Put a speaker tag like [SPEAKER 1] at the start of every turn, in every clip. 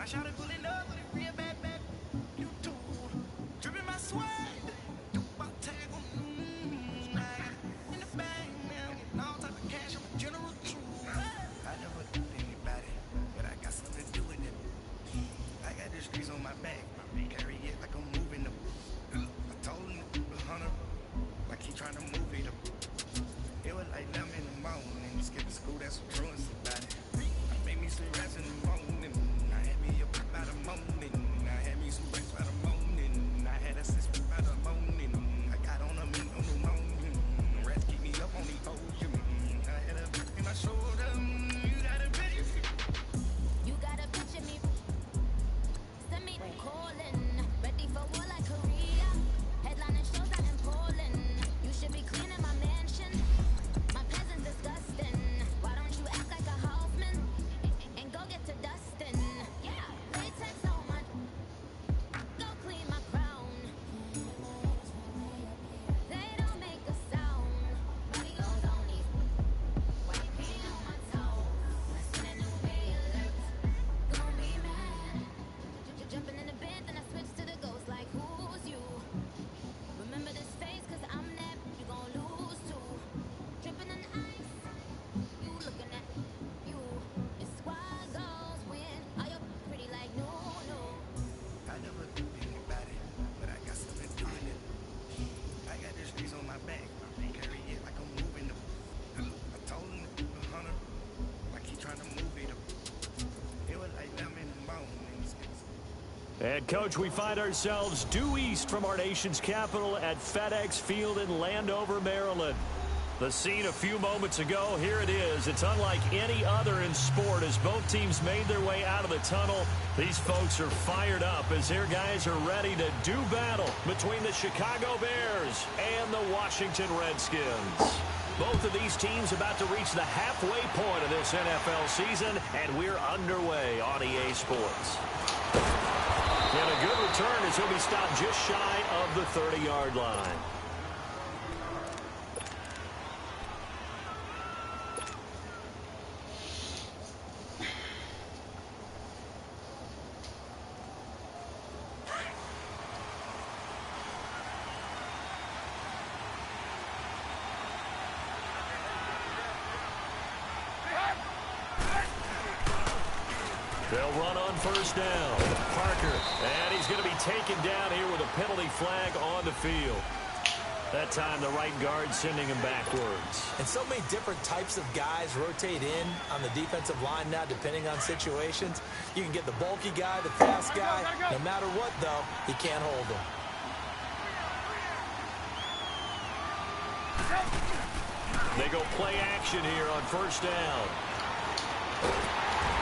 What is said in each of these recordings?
[SPEAKER 1] My shawty pulling up with a real bad YouTube. Dripping my swag. Do my tag on. I got it in the bag now. Getting all type of cash. I'm a general tool. I never do anybody, but I got something to do with it. I got the streets on my back. Carry it like I'm moving them. I told him to 100, like he trying to move it up. It was like 11 in the morning. Skipping school, that's some truants about it. I made me some rest in the morning. I had me up by the morning. I had me some rest by the morning. I had a sister by the morning. I got on a meat on the morning. Rats keep me up on the ocean. I had a in my shoulder. You got a picture.
[SPEAKER 2] You got a picture me. Send me calling. Ready for war like Korea. Headlining shows out in Poland. You should be cleaning my mansion. My presence disgusting. Why don't you act like a Hoffman and go get to dustin'? Yeah, latex on my. Go clean my crown. They don't make a sound. We gon' on these. White paint on my toes. I seen a new day alert. Gon' be mad. Jumping in the bed, then I switch to the ghost like who's you? Remember this face, cause I'm that you gon' lose too. Dripping in ice, you looking at you. It's squad goals win. Are you pretty like no?
[SPEAKER 1] I never do anybody, but I got something to do with it. I got the streets on my back. Carry it like I'm moving them. I told him to 100, like he trying to move it up. It was like 11 in the morning.
[SPEAKER 3] And, Coach, we find ourselves due east from our nation's capital at FedEx Field in Landover, Maryland. The scene a few moments ago, here it is. It's unlike any other in sport as both teams made their way out of the tunnel. These folks are fired up as their guys are ready to do battle between the Chicago Bears and the Washington Redskins. Both of these teams about to reach the halfway point of this NFL season, and we're underway on EA Sports. And a good return as he'll be stopped just shy of the 30-yard line. They'll run on first down. Parker, and he's going to be taken down here with a penalty flag on the field. That time the right guard sending him backwards.
[SPEAKER 4] And so many different types of guys rotate in on the defensive line now depending on situations. You can get the bulky guy, the fast guy. No matter what, though, he can't hold him.
[SPEAKER 3] They go play action here on first down.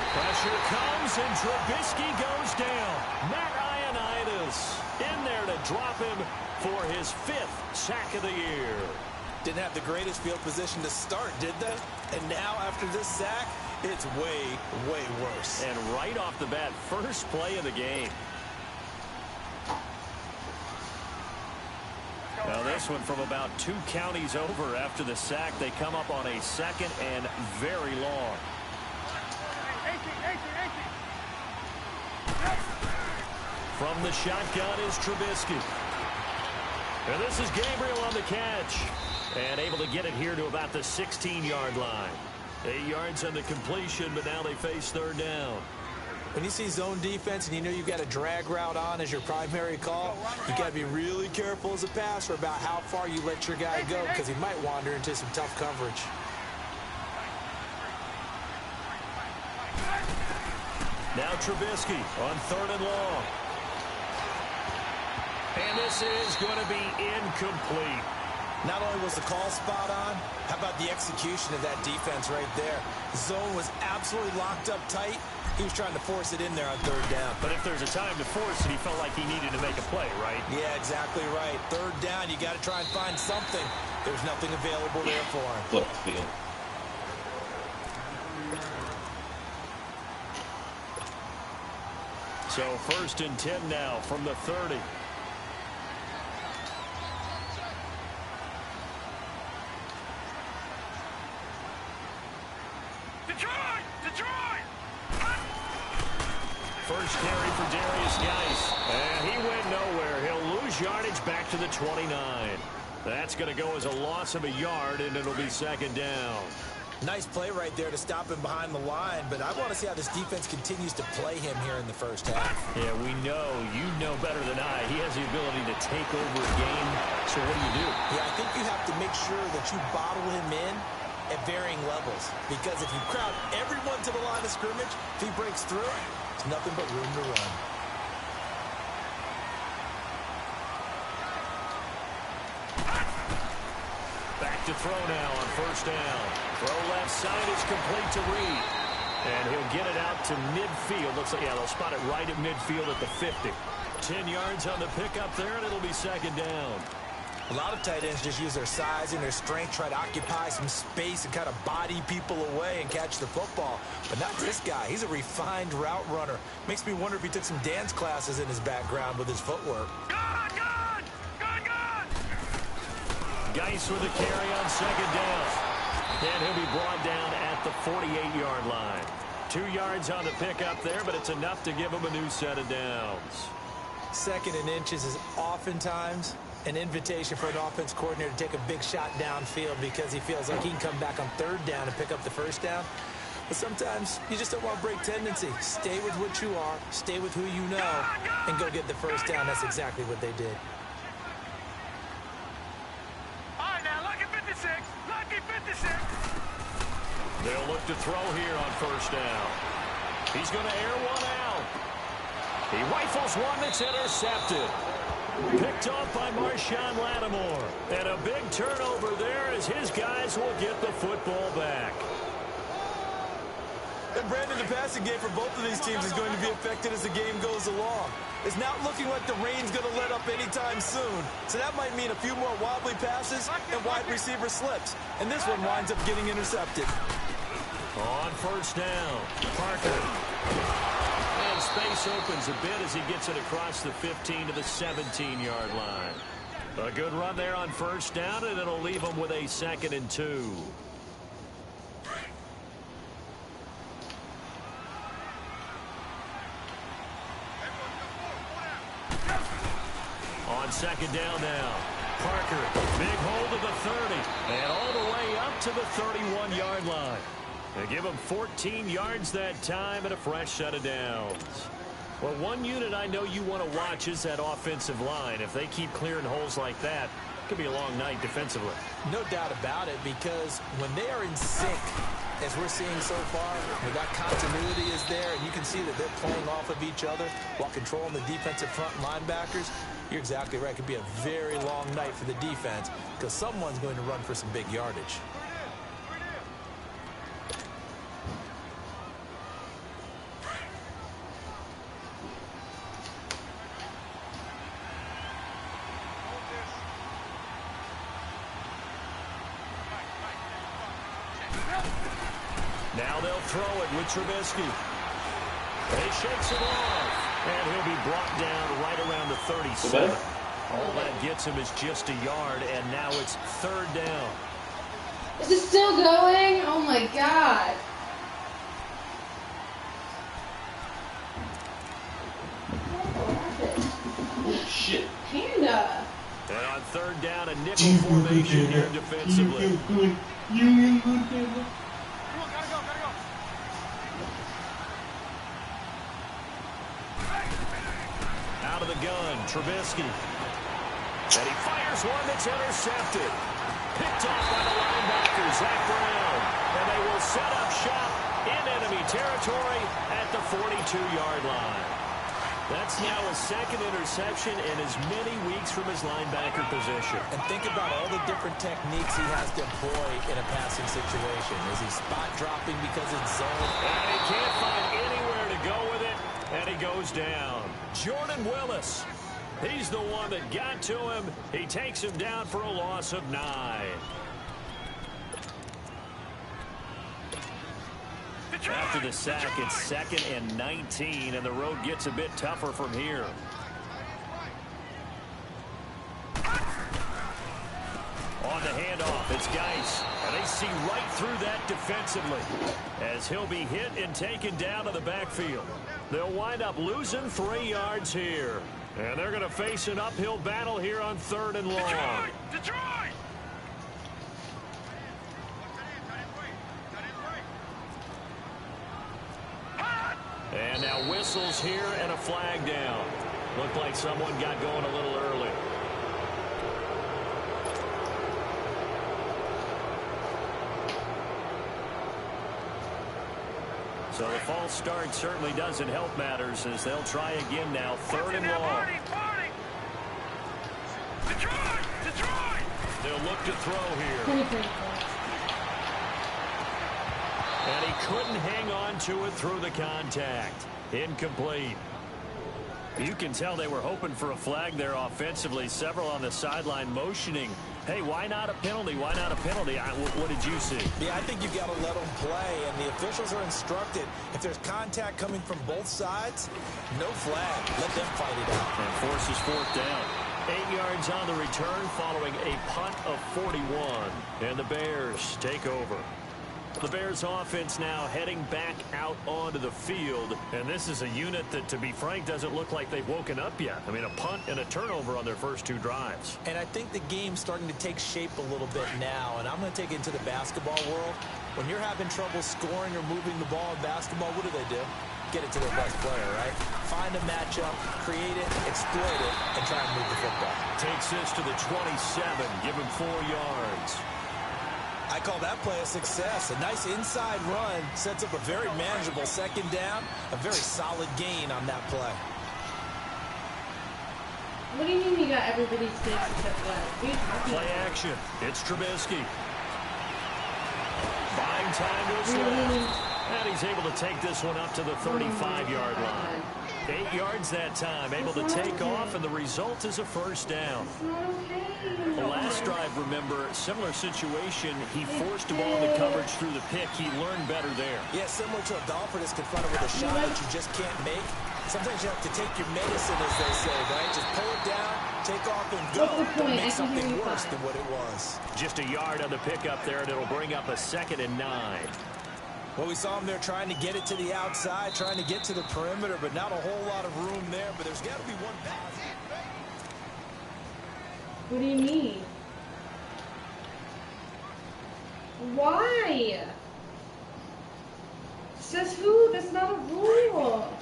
[SPEAKER 3] Pressure comes, and Trubisky goes down. Matt Ioannidis in there to drop him for his 5th sack of the year.
[SPEAKER 4] Didn't have the greatest field position to start, did they? And now, after this sack, it's way, way worse.
[SPEAKER 3] And right off the bat, first play of the game. Now this one from about 2 counties over after the sack. They come up on a 2nd and very long. From the shotgun is Trubisky. And this is Gabriel on the catch. And able to get it here to about the 16-yard line. 8 yards on the completion, but now they face 3rd down.
[SPEAKER 4] When you see zone defense and you know you've got a drag route on as your primary call, you got to be really careful as a passer about how far you let your guy go because he might wander into some tough coverage.
[SPEAKER 3] Now Trubisky on 3rd and long. And this is going to be incomplete.
[SPEAKER 4] Not only was the call spot on, how about the execution of that defense right there? The zone was absolutely locked up tight. He was trying to force it in there on 3rd down.
[SPEAKER 3] But if there's a time to force it, he felt like he needed to make a play, right?
[SPEAKER 4] Yeah, exactly right. 3rd down, you got to try and find something. There's nothing available there for him.
[SPEAKER 3] So 1st and 10 now from the 30. First carry for Darius Geis. And he went nowhere. He'll lose yardage back to the 29. That's going to go as a loss of a yard, and it'll be second down.
[SPEAKER 4] Nice play right there to stop him behind the line, but I want to see how this defense continues to play him here in the first half.
[SPEAKER 3] Yeah, we know. You know better than I. He has the ability to take over a game. So what do?
[SPEAKER 4] Yeah, I think you have to make sure that you bottle him in at varying levels, because if you crowd everyone to the line of scrimmage, if he breaks through, it's nothing but room to run.
[SPEAKER 3] Back to throw now on first down. Throw left side is complete to Reed. And he'll get it out to midfield. Looks like, yeah, they'll spot it right at midfield at the 50. 10 yards on the pickup there, and it'll be second down.
[SPEAKER 4] A lot of tight ends just use their size and their strength, try to occupy some space and kind of body people away and catch the football. But not this guy. He's a refined route runner. Makes me wonder if he took some dance classes in his background with his footwork.
[SPEAKER 3] Geis with a carry on second down. And he'll be brought down at the 48-yard line. 2 yards on the pickup there, but it's enough to give him a new set of downs.
[SPEAKER 4] Second and inches is oftentimes an invitation for an offense coordinator to take a big shot downfield because he feels like he can come back on third down and pick up the first down. But sometimes you just don't want to break tendency. Stay with what you are, stay with who you know, and go get the first down. That's exactly what they did.
[SPEAKER 3] They'll look to throw here on first down. He's going to air one out. He rifles one that's intercepted. Picked off by Marshawn Lattimore. And a big turnover there as his guys will get the football back.
[SPEAKER 4] And Brandon, the passing game for both of these teams is going to be affected as the game goes along. It's not looking like the rain's going to let up anytime soon. So that might mean a few more wobbly passes and wide receiver slips. And this one winds up getting intercepted.
[SPEAKER 3] On first down, Parker. And space opens a bit as he gets it across the 15 to the 17-yard line. A good run there on first down, and it'll leave him with a 2nd and 2. On second down now, Parker, big hold of the 30, and all the way up to the 31-yard line. They give him 14 yards that time and a fresh set of downs. Well, one unit I know you want to watch is that offensive line. If they keep clearing holes like that, it could be a long night defensively.
[SPEAKER 4] No doubt about it, because when they are in sync, as we're seeing so far, where that continuity is there, and you can see that they're playing off of each other while controlling the defensive front linebackers, you're exactly right. It could be a very long night for the defense because someone's going to run for some big yardage.
[SPEAKER 3] Now they'll throw it with Trubisky. He shakes it off. And he'll be brought down right around the 37. All that gets him is just a yard, and now it's third down.
[SPEAKER 5] Is it still going? Oh my god. Oh shit. Panda.
[SPEAKER 3] And on third down, a nickel formation here defensively. Out of the gun, Trubisky. And he fires one that's intercepted. Picked off by the linebacker, Zach Brown. And they will set up shop in enemy territory at the 42-yard line. That's now a 2nd interception in as many weeks from his linebacker position.
[SPEAKER 4] And think about all the different techniques he has to employ in a passing situation. Is he spot dropping because it's zone?
[SPEAKER 3] And he can't find anywhere to go with it, and he goes down. Jordan Willis, he's the one that got to him. He takes him down for a loss of 9. After the sack, it's 2nd and 19, and the road gets a bit tougher from here. On on the handoff. It's Geis. And they see right through that defensively as he'll be hit and taken down to the backfield. They'll wind up losing 3 yards here. And they're going to face an uphill battle here on 3rd and long.
[SPEAKER 1] Detroit!
[SPEAKER 3] And now whistles here and a flag down. Looked like someone got going a little early. So the false start certainly doesn't help matters as they'll try again now. 3rd and long.
[SPEAKER 1] Detroit!
[SPEAKER 3] They'll look to throw here. And he couldn't hang on to it through the contact. Incomplete. You can tell they were hoping for a flag there offensively. Several on the sideline motioning. Hey, why not a penalty? Why not a penalty? What did you see?
[SPEAKER 4] Yeah, I think you've got to let them play, and the officials are instructed. If there's contact coming from both sides, no flag. Let them fight it out.
[SPEAKER 3] And forces 4th down. 8 yards on the return following a punt of 41. And the Bears take over. The Bears offense now heading back out onto the field. And this is a unit that, to be frank, doesn't look like they've woken up yet. I mean, a punt and a turnover on their first 2 drives.
[SPEAKER 4] And I think the game's starting to take shape a little bit now. And I'm going to take it into the basketball world. When you're having trouble scoring or moving the ball in basketball, what do? Get it to their best player, right? Find a matchup, create it, exploit it, and try and move the football.
[SPEAKER 3] Takes this to the 27. Give him 4 yards.
[SPEAKER 4] I call that play a success. A nice inside run sets up a very manageable 2nd down. A very solid gain on that play.
[SPEAKER 5] What do you mean you got everybody's sticks except what? What are you talking
[SPEAKER 3] Play
[SPEAKER 5] about?
[SPEAKER 3] action. It's Trubisky. Buying time to his
[SPEAKER 5] Really?
[SPEAKER 3] left. And he's able to take this one up to the 35-yard line. 8 yards that time, able to take off, and the result is a 1st down.
[SPEAKER 5] It's not okay.
[SPEAKER 3] The last drive, remember, similar situation. He forced a ball into coverage through the pick. He learned better there.
[SPEAKER 4] Yeah, similar to a golfer that's confronted with a shot that you just can't make. Sometimes you have to take your medicine, as they say, right? Just pull it down, take off, and go.
[SPEAKER 5] What's the
[SPEAKER 4] Don't
[SPEAKER 5] point?
[SPEAKER 4] make
[SPEAKER 5] I can hear
[SPEAKER 4] something
[SPEAKER 5] you
[SPEAKER 4] worse
[SPEAKER 5] fine.
[SPEAKER 4] than what it was.
[SPEAKER 3] Just a yard on the pickup there, and it'll bring up a 2nd and 9.
[SPEAKER 4] Well, we saw him there trying to get it to the outside, trying to get to the perimeter, but not a whole lot of room there. But there's got to be one pass.
[SPEAKER 5] What do you mean? Why? Says who? That's not a rule.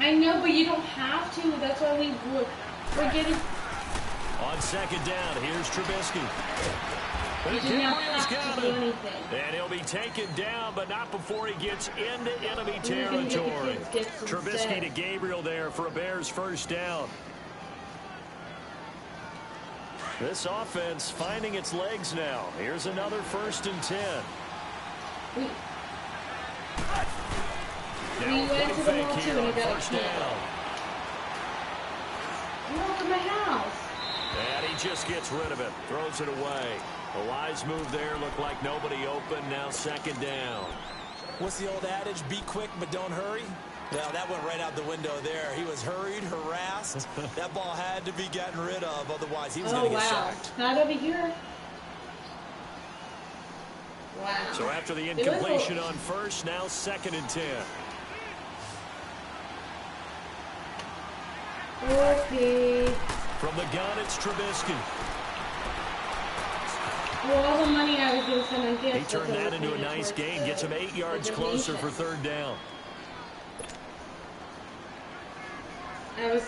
[SPEAKER 5] I know, but you don't have to. That's why we're getting.
[SPEAKER 3] On 2nd down, here's Trubisky.
[SPEAKER 5] You do not have to do anything.
[SPEAKER 3] And he'll be taken down, but not before he gets into enemy territory. Trubisky to Gabriel there for a Bears 1st down. This offense finding its legs now. Here's another 1st and 10.
[SPEAKER 5] We went to the mall too and you got a
[SPEAKER 3] 1st down.
[SPEAKER 5] Walk to my house.
[SPEAKER 3] And he just gets rid of it. Throws it away. A wise move there. Looked like nobody open. Now 2nd down.
[SPEAKER 4] What's the old adage? Be quick, but don't hurry. Well, that went right out the window there. He was hurried, harassed. That ball had to be gotten rid of. Otherwise, he was going to get sacked.
[SPEAKER 5] Not over here. Wow.
[SPEAKER 3] So after the incompletion on 1st, now 2nd and 10.
[SPEAKER 5] Okay.
[SPEAKER 3] From the gun, it's Trubisky.
[SPEAKER 5] Well, all the money I was going to send on gifts.
[SPEAKER 3] He turned that into a nice gain. Gets him 8 yards closer for 3rd down.
[SPEAKER 5] I was.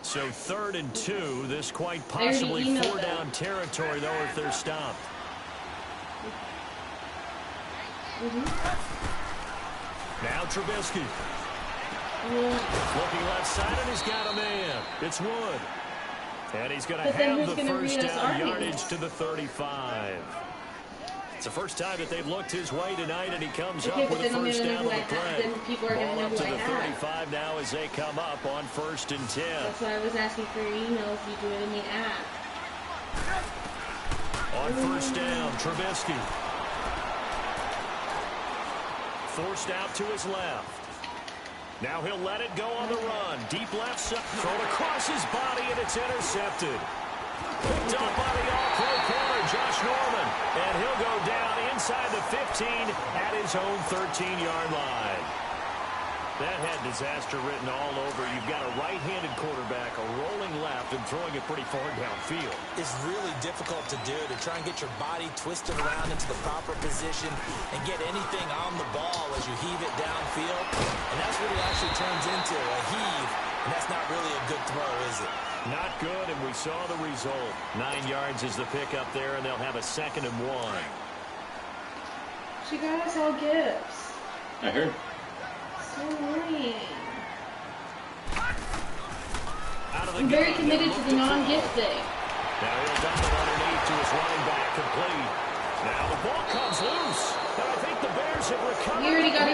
[SPEAKER 3] So 3rd and 2. This quite possibly 4-down territory, though, if they're stopped. Now Trubisky. Looking left side, and he's got a man. It's Wood. And he's going to have the 1st down yardage to the 35. It's the first time that they've looked his way tonight, and he comes up with a 1st down on the play. Ball up to the 35 now as they come up on 1st and 10.
[SPEAKER 5] That's why I was asking for your emails. You do it in the app.
[SPEAKER 3] On 1st down, Trubisky. Forced out to his left. Now he'll let it go on the run. Deep left side. Thrown across his body, and it's intercepted. Picked up by the all-pro corner, Josh Norman. And he'll go down inside the 15 at his own 13-yard line. That had disaster written all over. You've got a right-handed quarterback, a rolling left, and throwing it pretty far downfield.
[SPEAKER 4] It's really difficult to do, to try and get your body twisted around into the proper position and get anything on the ball as you heave it downfield. And that's what it actually turns into, a heave. And that's not really a good throw, is it?
[SPEAKER 3] Not good, and we saw the result. 9 yards is the pickup there, and they'll have a 2nd and 1.
[SPEAKER 5] She got us all gifts.
[SPEAKER 6] I heard.
[SPEAKER 5] So annoying. I'm
[SPEAKER 3] gun.
[SPEAKER 5] very committed to the non-gift thing.
[SPEAKER 3] Now he'll dump it underneath to his running back, complete. Now the ball comes loose, and I think the Bears have recovered.
[SPEAKER 5] We already got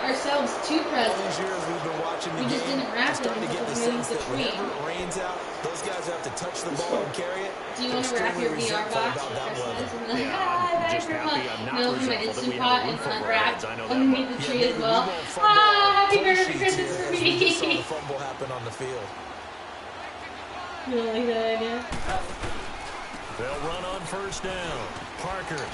[SPEAKER 5] ourselves 2
[SPEAKER 4] All
[SPEAKER 5] presents.
[SPEAKER 4] these years we've been watching the
[SPEAKER 5] We just
[SPEAKER 4] game,
[SPEAKER 5] didn't wrap
[SPEAKER 4] I'm starting
[SPEAKER 5] them
[SPEAKER 4] to get the
[SPEAKER 5] because we
[SPEAKER 4] sense that
[SPEAKER 5] between.
[SPEAKER 4] whenever it rains out, those guys have to touch the ball and carry it.
[SPEAKER 5] Do you want to wrap your VR box for Christmas? And then,
[SPEAKER 3] I'm just happy I'm not
[SPEAKER 5] for my
[SPEAKER 3] resentful that we
[SPEAKER 5] Instant
[SPEAKER 3] have
[SPEAKER 5] Pot
[SPEAKER 3] a
[SPEAKER 5] and
[SPEAKER 3] roof over our
[SPEAKER 5] unwrap
[SPEAKER 3] heads. I know that
[SPEAKER 5] underneath
[SPEAKER 3] much.
[SPEAKER 5] the tree as
[SPEAKER 4] maybe
[SPEAKER 5] well.
[SPEAKER 4] we won't fumble
[SPEAKER 5] Happy
[SPEAKER 4] play
[SPEAKER 5] birthday
[SPEAKER 4] sheets
[SPEAKER 5] Christmas
[SPEAKER 4] here
[SPEAKER 5] for
[SPEAKER 4] as we just saw
[SPEAKER 5] me.
[SPEAKER 4] the fumble happen on the field.
[SPEAKER 5] You don't like that idea?
[SPEAKER 3] They'll run on 1st down. Parker.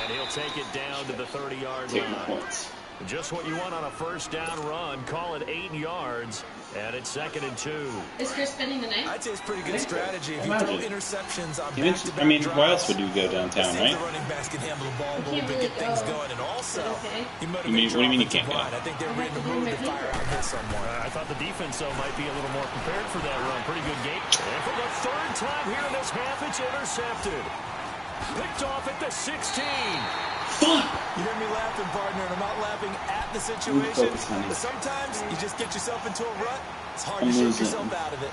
[SPEAKER 3] And he'll take it down to the 30-yard
[SPEAKER 6] Take my
[SPEAKER 3] line.
[SPEAKER 6] points.
[SPEAKER 3] Just what you want on a 1st down run. Call it 8 yards, and it's 2nd and 2.
[SPEAKER 5] Is Chris spending the night?
[SPEAKER 4] I'd say it's a pretty good strategy. If you
[SPEAKER 6] Imagine.
[SPEAKER 4] throw interceptions on
[SPEAKER 6] I
[SPEAKER 4] back-to-back
[SPEAKER 6] mean,
[SPEAKER 4] drives,
[SPEAKER 6] why else would you go downtown,
[SPEAKER 4] it seems
[SPEAKER 6] right?
[SPEAKER 4] the running backs can handle the ball a
[SPEAKER 5] You
[SPEAKER 4] little
[SPEAKER 5] can't
[SPEAKER 4] bit,
[SPEAKER 5] really
[SPEAKER 4] get things
[SPEAKER 5] go.
[SPEAKER 4] going, and also
[SPEAKER 5] Okay.
[SPEAKER 4] you
[SPEAKER 6] What do you mean you can't go?
[SPEAKER 4] line. I think they're ready to move to fire out hit someone.
[SPEAKER 3] I thought the defense, though, might be a little more prepared for that run. Pretty good game. And for the 3rd time here in this half, it's intercepted. Picked off at the 16.
[SPEAKER 6] Fuck!
[SPEAKER 4] You hear me laughing, partner, and I'm not laughing at the situation.
[SPEAKER 6] Focus, honey.
[SPEAKER 4] But sometimes you just get yourself into a rut. It's hard
[SPEAKER 6] I'm
[SPEAKER 4] to shake
[SPEAKER 6] losing.
[SPEAKER 4] yourself out of it.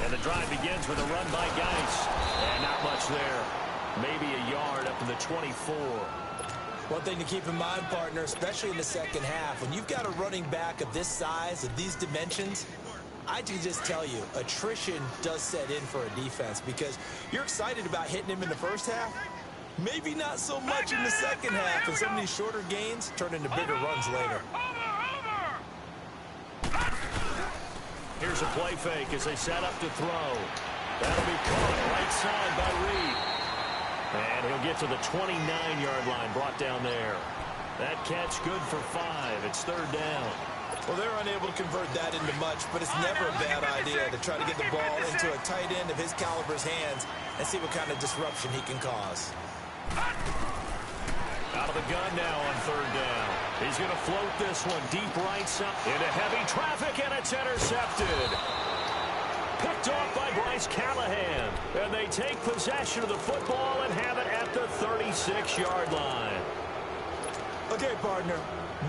[SPEAKER 3] And the drive begins with a run by Geis. And not much there. Maybe a yard up to the 24.
[SPEAKER 4] One thing to keep in mind, partner, especially in the second half, when you've got a running back of this size, of these dimensions, I can just tell you, attrition does set in for a defense because you're excited about hitting him in the first half. Maybe not so much in the second half, and some of these shorter gains turn into bigger runs later.
[SPEAKER 3] Here's a play fake as they set up to throw. That'll be caught right side by Reed. And he'll get to the 29-yard line, brought down there. That catch good for 5. It's 3rd down.
[SPEAKER 4] Well, they're unable to convert that into much, but it's never a bad idea to try to get the ball into a tight end of his caliber's hands and see what kind of disruption he can cause.
[SPEAKER 3] Out of the gun now on 3rd down. He's going to float this one deep right side into heavy traffic, and it's intercepted. Picked off by Bryce Callahan. And they take possession of the football and have it at the 36-yard line.
[SPEAKER 4] Okay, partner,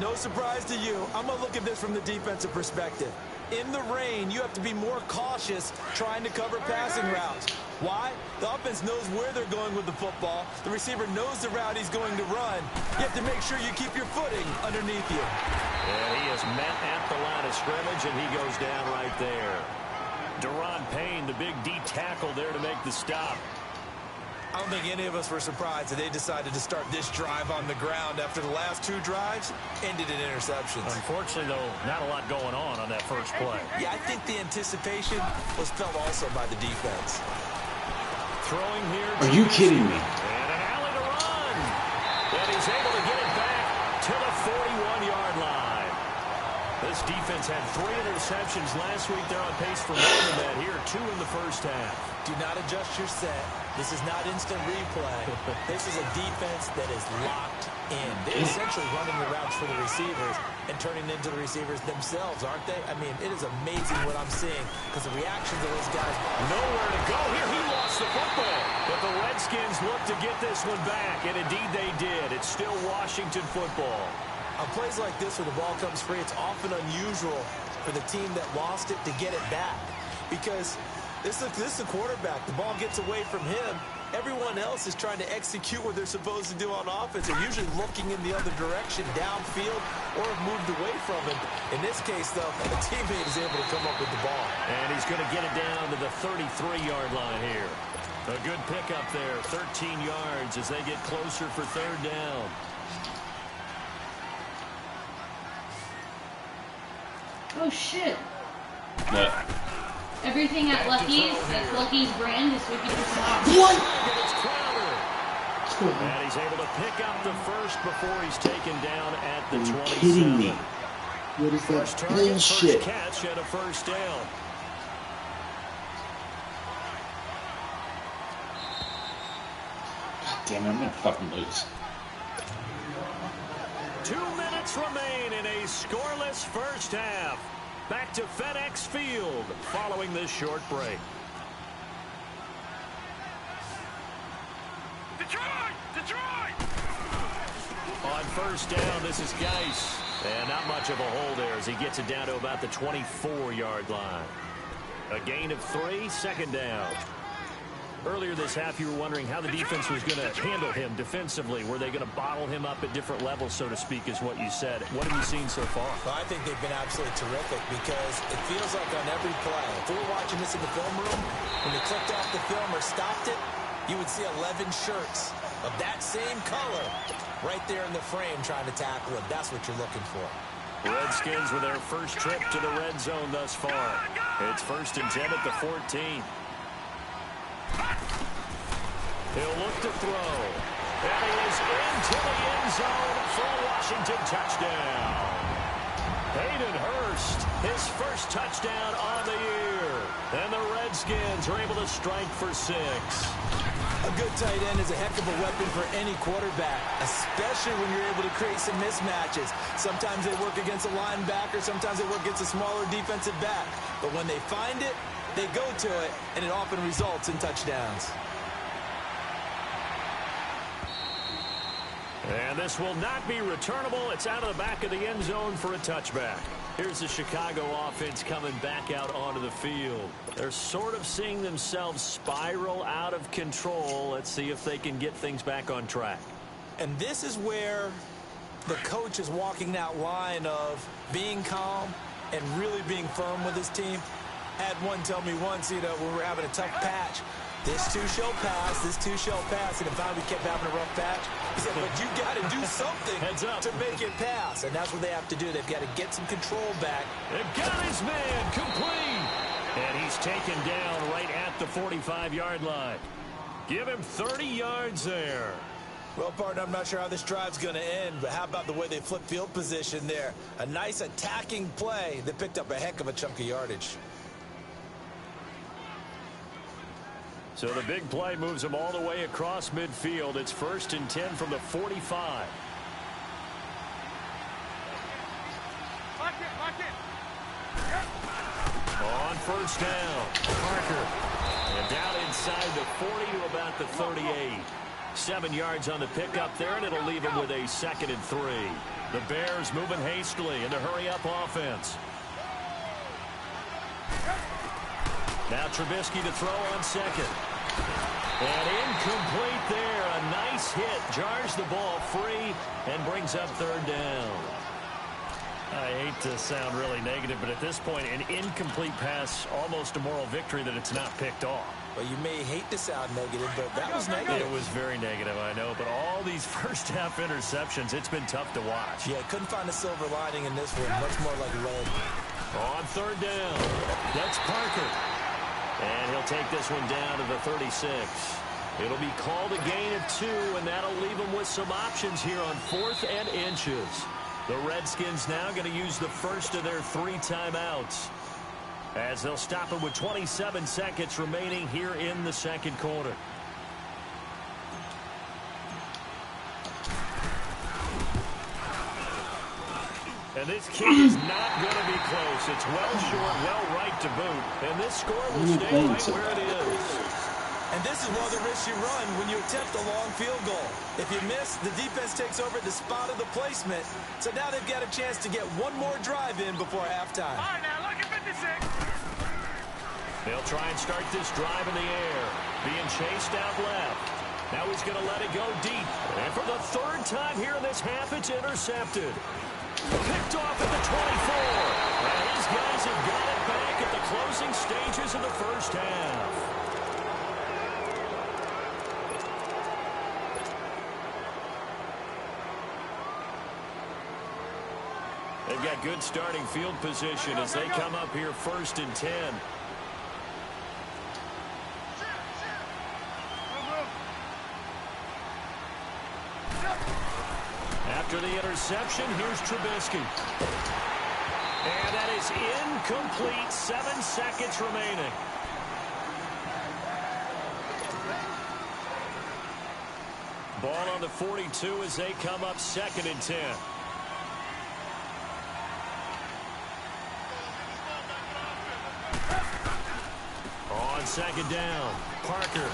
[SPEAKER 4] no surprise to you. I'm going to look at this from the defensive perspective. In the rain, you have to be more cautious trying to cover passing routes. Why? The offense knows where they're going with the football. The receiver knows the route he's going to run. You have to make sure you keep your footing underneath you.
[SPEAKER 3] And he is met at the line of scrimmage, and he goes down right there. Deron Payne, the big D tackle there to make the stop.
[SPEAKER 4] I don't think any of us were surprised that they decided to start this drive on the ground after the last 2 drives ended in interceptions.
[SPEAKER 3] Unfortunately, though, not a lot going on that first play.
[SPEAKER 4] Yeah, I think the anticipation was felt also by the defense.
[SPEAKER 3] Throwing here.
[SPEAKER 6] Are you kidding me?
[SPEAKER 3] And an alley to run. And he's able to get it back to the 41-yard line. This defense had 3 interceptions last week. They're on pace for more than that here. 2 in the first half.
[SPEAKER 4] Do not adjust your set. This is not instant replay. This is a defense that is locked in. They're essentially running the routes for the receivers and turning into the receivers themselves, aren't they? I mean, it is amazing what I'm seeing because the reactions of those guys.
[SPEAKER 3] Nowhere to go here. He lost the football. But the Redskins look to get this one back, and indeed they did. It's still Washington football.
[SPEAKER 4] On plays like this where the ball comes free, it's often unusual for the team that lost it to get it back because this is the quarterback. The ball gets away from him. Everyone else is trying to execute what they're supposed to do on offense. They're usually looking in the other direction, downfield, or have moved away from him. In this case, though, a teammate is able to come up with the ball.
[SPEAKER 3] And he's going to get it down to the 33-yard line here. A good pickup there, 13 yards as they get closer for third down.
[SPEAKER 5] Oh shit.
[SPEAKER 6] What?
[SPEAKER 5] Everything at Lucky's, that's Lucky's brand, is 50% off.
[SPEAKER 6] What?
[SPEAKER 3] And he's able to pick up the first before he's taken down at the 27.
[SPEAKER 6] Are you kidding me? What is that
[SPEAKER 3] First target,
[SPEAKER 6] bullshit?
[SPEAKER 3] first catch, and a first down.
[SPEAKER 6] God damn it, I'm gonna fucking lose.
[SPEAKER 3] 2 minutes remain in a scoreless first half. Back to FedEx Field following this short break. Detroit! On first down, this is Geis. And not much of a hole there as he gets it down to about the 24-yard line. A gain of 3, second down. Earlier this half, you were wondering how the defense was going to handle him defensively. Were they going to bottle him up at different levels, so to speak, is what you said. What have you seen so far?
[SPEAKER 4] Well, I think they've been absolutely terrific because it feels like on every play, if we were watching this in the film room, when they clicked off the film or stopped it, you would see 11 shirts of that same color right there in the frame trying to tackle him. That's what you're looking for.
[SPEAKER 3] Redskins with their first trip to the red zone thus far. It's 1st and 10 at the 14. He'll look to throw. And he is into the end zone for a Washington touchdown. Hayden Hurst, his first touchdown on the year. And the Redskins are able to strike for 6.
[SPEAKER 4] A good tight end is a heck of a weapon for any quarterback, especially when you're able to create some mismatches. Sometimes they work against a linebacker, sometimes they work against a smaller defensive back. But when they find it, they go to it, and it often results in touchdowns.
[SPEAKER 3] And this will not be returnable. It's out of the back of the end zone for a touchback. Here's the Chicago offense coming back out onto the field. They're sort of seeing themselves spiral out of control. Let's see if they can get things back on track.
[SPEAKER 4] And this is where the coach is walking that line of being calm and really being firm with his team. Had one tell me once, when we were having a tough patch, this too shall pass, this too shall pass. And if we kept having a rough patch, he said, but you got to do something to make it pass. And that's what they have to do. They've got to get some control back.
[SPEAKER 3] They've got his man complete. And he's taken down right at the 45-yard line. Give him 30 yards there.
[SPEAKER 4] Well, partner, I'm not sure how this drive's going to end, but how about the way they flip field position there? A nice attacking play that picked up a heck of a chunk of yardage.
[SPEAKER 3] So the big play moves them all the way across midfield. It's 1st and 10 from the 45. On first down, Parker. And down inside the 40 to about the 38. 7 yards on the pickup there, and it'll leave him with a 2nd and 3. The Bears moving hastily in the hurry-up offense. Now Trubisky to throw on 2nd. And incomplete there. A nice hit. Jars the ball free and brings up 3rd down. I hate to sound really negative, but at this point, an incomplete pass, almost a moral victory that it's not picked off.
[SPEAKER 4] Well, you may hate to sound negative, but that was negative.
[SPEAKER 3] It was very negative, I know. But all these first-half interceptions, it's been tough to watch.
[SPEAKER 4] Yeah, couldn't find a silver lining in this one. Much more like lead.
[SPEAKER 3] On 3rd down, that's Parker. And he'll take this one down to the 36. It'll be called a gain of 2, and that'll leave them with some options here on 4th and inches. The Redskins now going to use the first of their 3 timeouts, as they'll stop it with 27 seconds remaining here in the 2nd quarter. And this kick is not going to be close. It's well short, well right to boot. And this score will stay right where it is.
[SPEAKER 4] And this is one of the risks you run when you attempt a long field goal. If you miss, the defense takes over the spot of the placement. So now they've got a chance to get one more drive in before halftime.
[SPEAKER 1] All right, now look at 56.
[SPEAKER 3] They'll try and start this drive in the air. Being chased out left. Now he's going to let it go deep. And for the 3rd time here in this half, it's intercepted. Picked off at the 24. And these guys have got it back at the closing stages of the first half. They've got good starting field position as they come up here 1st and 10. After the interception, here's Trubisky. And that is incomplete. 7 seconds remaining. Ball on the 42 as they come up 2nd and 10. On 2nd down, Parker.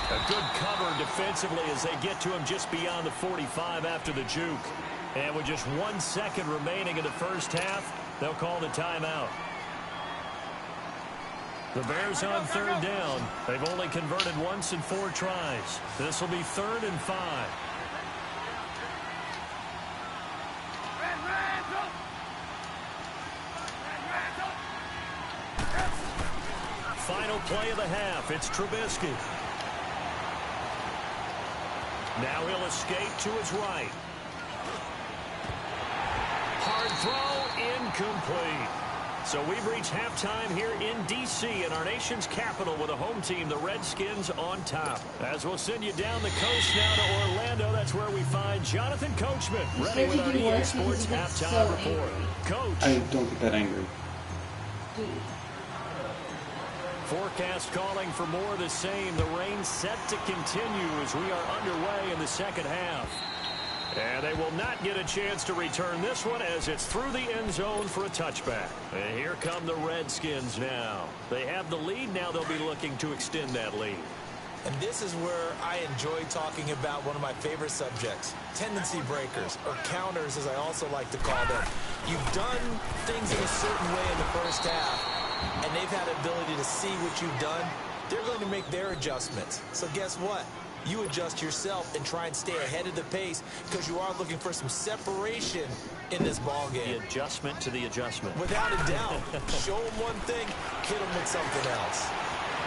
[SPEAKER 3] A good cover defensively as they get to him just beyond the 45 after the juke. And with just 1 second remaining in the first half, they'll call the timeout. The Bears on 3rd down. They've only converted once in 4 tries. This will be 3rd and 5. Final play of the half. It's Trubisky. Now he'll escape to his right. Hard throw, incomplete. So we've reached halftime here in D.C. in our nation's capital with a home team, the Redskins, on top. As we'll send you down the coast now to Orlando, that's where we find Jonathan Coachman ready with our EA Sports halftime report. Coach.
[SPEAKER 6] I don't get that angry.
[SPEAKER 3] Forecast calling for more of the same. The rain set to continue as we are underway in the second half. And they will not get a chance to return this one as it's through the end zone for a touchback. And here come the Redskins now. They have the lead. Now they'll be looking to extend that lead.
[SPEAKER 4] And this is where I enjoy talking about one of my favorite subjects, tendency breakers, or counters as I also like to call them. You've done things in a certain way in the first half, and they've had the ability to see what you've done. They're going to make their adjustments. So guess what? You adjust yourself and try and stay ahead of the pace because you are looking for some separation in this ball game.
[SPEAKER 3] The adjustment to the adjustment.
[SPEAKER 4] Without a doubt. Show them one thing, hit them with something else.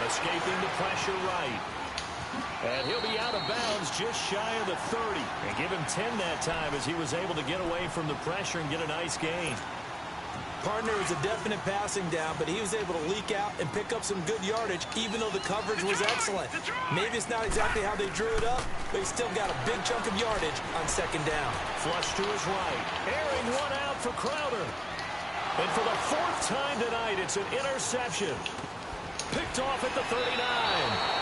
[SPEAKER 3] Escaping the pressure right. And he'll be out of bounds just shy of the 30. And give him 10 that time as he was able to get away from the pressure and get a nice gain.
[SPEAKER 4] Partner was a definite passing down, but he was able to leak out and pick up some good yardage, even though the coverage was excellent. Maybe it's not exactly how they drew it up, but he still got a big chunk of yardage on 2nd down.
[SPEAKER 3] Flush to his right. Airing one out for Crowder. And for the 4th time tonight, it's an interception. Picked off at the 39.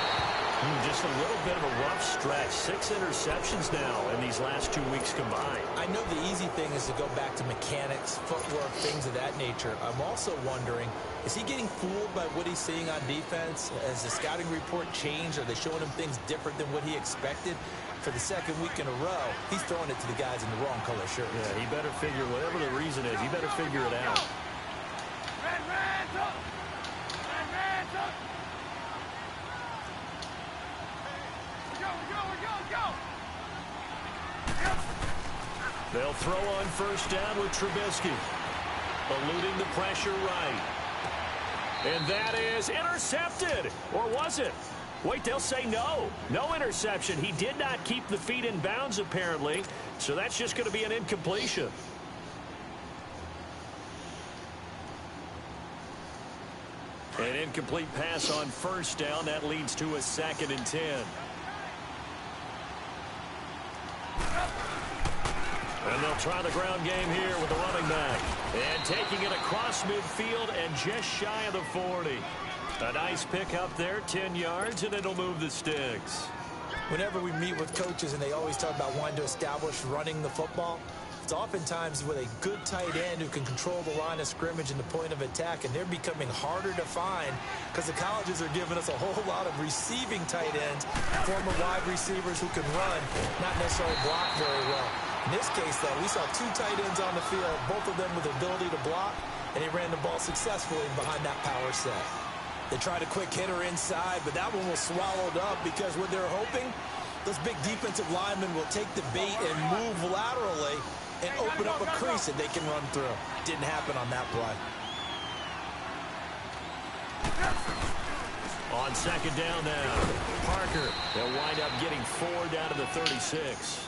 [SPEAKER 3] Just a little bit of a rough stretch. 6 interceptions now in these last 2 weeks combined.
[SPEAKER 4] I know the easy thing is to go back to mechanics, footwork, things of that nature. I'm also wondering, is he getting fooled by what he's seeing on defense? Has the scouting report changed? Are they showing him things different than what he expected? For the 2nd week in a row, he's throwing it to the guys in the wrong color shirt.
[SPEAKER 3] Yeah, he better figure, whatever the reason is, he better figure it out. They'll throw on 1st down with Trubisky. Eluding the pressure right. And that is intercepted. Or was it? Wait, they'll say no. No interception. He did not keep the feet in bounds, apparently. So that's just going to be an incompletion. An incomplete pass on 1st down. That leads to a 2nd and 10. And they'll try the ground game here with the running back. And taking it across midfield and just shy of the 40. A nice pick up there, 10 yards, and it'll move the sticks.
[SPEAKER 4] Whenever we meet with coaches and they always talk about wanting to establish running the football, it's oftentimes with a good tight end who can control the line of scrimmage and the point of attack, and they're becoming harder to find because the colleges are giving us a whole lot of receiving tight ends, former wide receivers who can run, not necessarily block very well. In this case, though, we saw 2 tight ends on the field, both of them with the ability to block, and they ran the ball successfully behind that power set. They tried a quick hitter inside, but that one was swallowed up because what they're hoping, those big defensive linemen will take the bait and move laterally and open up a crease that they can run through. Didn't happen on that play.
[SPEAKER 3] On 2nd down now, Parker. They'll wind up getting 4 down to the 36.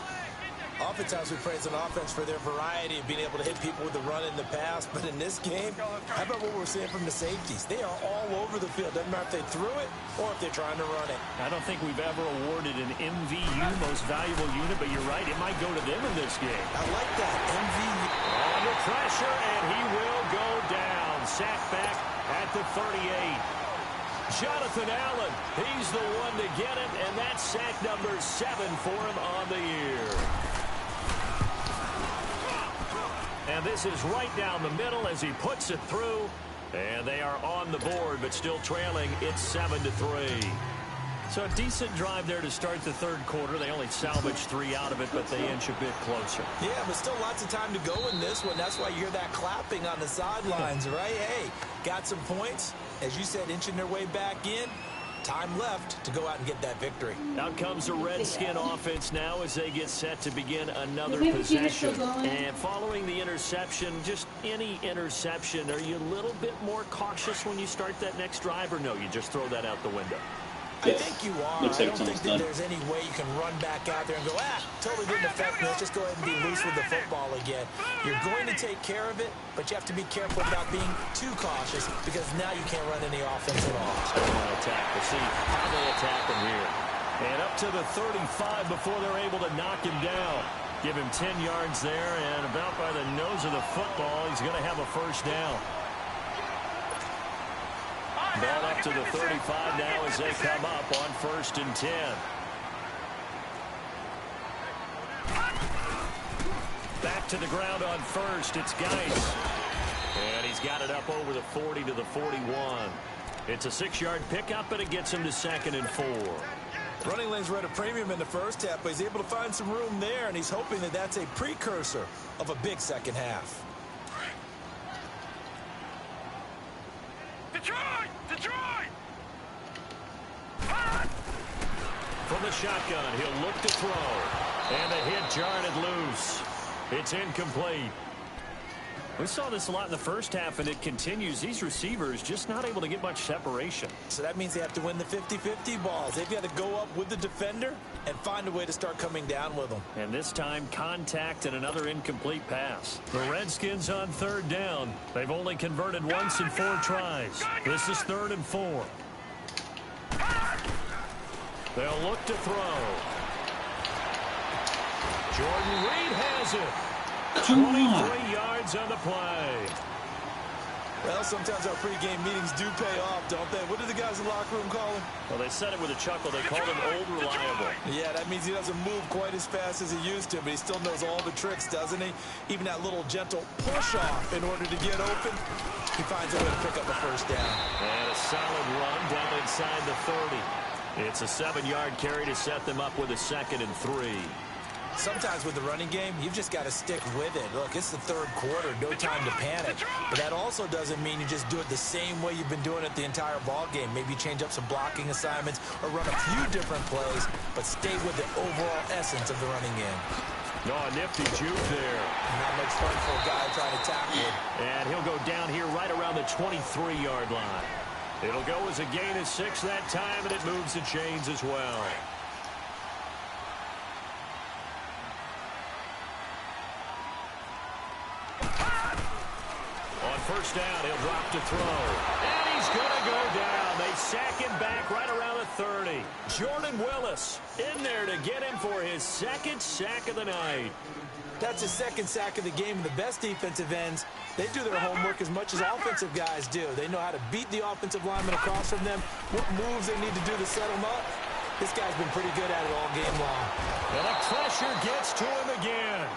[SPEAKER 4] Oftentimes we praise an offense for their variety of being able to hit people with the run in the pass. But in this game, how about what we're seeing from the safeties? They are all over the field. Doesn't matter if they threw it or if they're trying to run it.
[SPEAKER 3] I don't think we've ever awarded an MVU, most valuable unit, but you're right, it might go to them in this game.
[SPEAKER 4] I like that, MVU.
[SPEAKER 3] Under pressure, and he will go down. Sacked back at the 38. Jonathan Allen, he's the one to get it, and that's sack number 7 for him on the year. And this is right down the middle as he puts it through, and they are on the board, but still trailing. It's 7-3. So a decent drive there to start the third quarter. They only salvaged 3 out of it, but they inch a bit closer.
[SPEAKER 4] Yeah, but still lots of time to go in this one. That's why you hear that clapping on the sidelines, right? Hey, got some points. As you said, inching their way back in. Time left to go out and get that victory.
[SPEAKER 3] Out comes the Redskin offense now as they get set to begin another possession. And following the interception, just any interception, are you a little bit more cautious when you start that next drive, or no, you just throw that out the window?
[SPEAKER 4] I think you are. I don't think that there's any way you can run back out there and go, totally didn't affect me. Let's just go ahead and be loose with the football again. You're going to take care of it, but you have to be careful about being too cautious because now you can't run any offense at all.
[SPEAKER 3] Attack. We'll see how they attack him here. And up to the 35 before they're able to knock him down. Give him 10 yards there, and about by the nose of the football, he's going to have a first down. Ball up to the 35 now as they come up on 1st and 10. Back to the ground on first. It's Geis. And he's got it up over the 40 to the 41. It's a 6-yard pickup, and it gets him to 2nd and 4.
[SPEAKER 4] Running lanes were at a premium in the first half, but he's able to find some room there, and he's hoping that that's a precursor of a big second half.
[SPEAKER 1] Detroit!
[SPEAKER 3] From the shotgun, he'll look to throw. And the hit jarred loose. It's incomplete. We saw this a lot in the first half, and it continues. These receivers just not able to get much separation.
[SPEAKER 4] So that means they have to win the 50-50 balls. They've got to go up with the defender and find a way to start coming down with them.
[SPEAKER 3] And this time, contact and another incomplete pass. The Redskins on 3rd down. They've only converted once in 4 tries. This is 3rd and 4. They'll look to throw. Jordan Reed has it. 23 yards on the play.
[SPEAKER 4] Well, sometimes our pregame meetings do pay off, don't they? What do the guys in the locker room call him?
[SPEAKER 3] Well, they said it with a chuckle. They called him Old Reliable.
[SPEAKER 4] Yeah, that means he doesn't move quite as fast as he used to, but he still knows all the tricks, doesn't he? Even that little gentle push-off in order to get open, he finds a way to pick up a first down.
[SPEAKER 3] And a solid run down inside the 30. It's a 7-yard carry to set them up with a 2nd and 3.
[SPEAKER 4] Sometimes with the running game, you've just got to stick with it. Look, it's the third quarter, no time to panic. But that also doesn't mean you just do it the same way you've been doing it the entire ball game. Maybe change up some blocking assignments or run a few different plays, but stay with the overall essence of the running game.
[SPEAKER 3] No, a nifty juke there.
[SPEAKER 4] Not much fun for a guy trying to tackle it.
[SPEAKER 3] And he'll go down here right around the 23-yard line. It'll go as a gain of 6 that time, and it moves the chains as well. On 1st down, he'll drop to throw. And he's going to go down. They sack him back right around the 30. Jordan Willis in there to get him for his 2nd sack of the night.
[SPEAKER 4] That's his 2nd sack of the game. The best defensive ends, they do their homework as much as offensive guys do. They know how to beat the offensive lineman across from them, what moves they need to do to set them up. This guy's been pretty good at it all game long.
[SPEAKER 3] And the pressure gets to him again.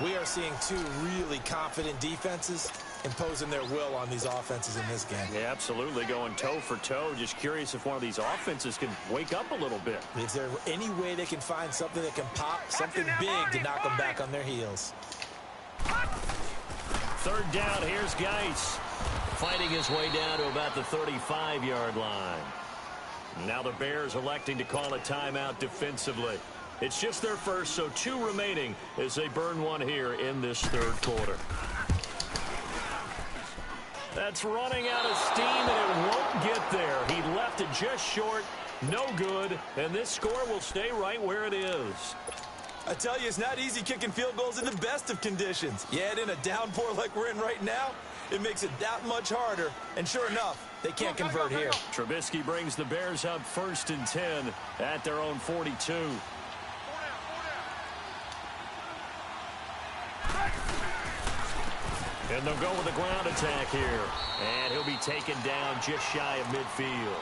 [SPEAKER 4] We are seeing 2 really confident defenses imposing their will on these offenses in this game.
[SPEAKER 3] Yeah, absolutely, going toe for toe. Just curious if one of these offenses can wake up a little bit.
[SPEAKER 4] Is there any way they can find something that can pop, something big to knock them back on their heels?
[SPEAKER 3] 3rd down, here's Geis. Fighting his way down to about the 35-yard line. Now the Bears electing to call a timeout defensively. It's just their first, so 2 remaining as they burn one here in this 3rd quarter. That's running out of steam, and it won't get there. He left it just short, no good, and this score will stay right where it is.
[SPEAKER 4] I tell you, it's not easy kicking field goals in the best of conditions. You add in a downpour like we're in right now, it makes it that much harder. And sure enough, they can't convert here.
[SPEAKER 3] Trubisky brings the Bears up 1st and 10 at their own 42. And they'll go with a ground attack here. And he'll be taken down just shy of midfield.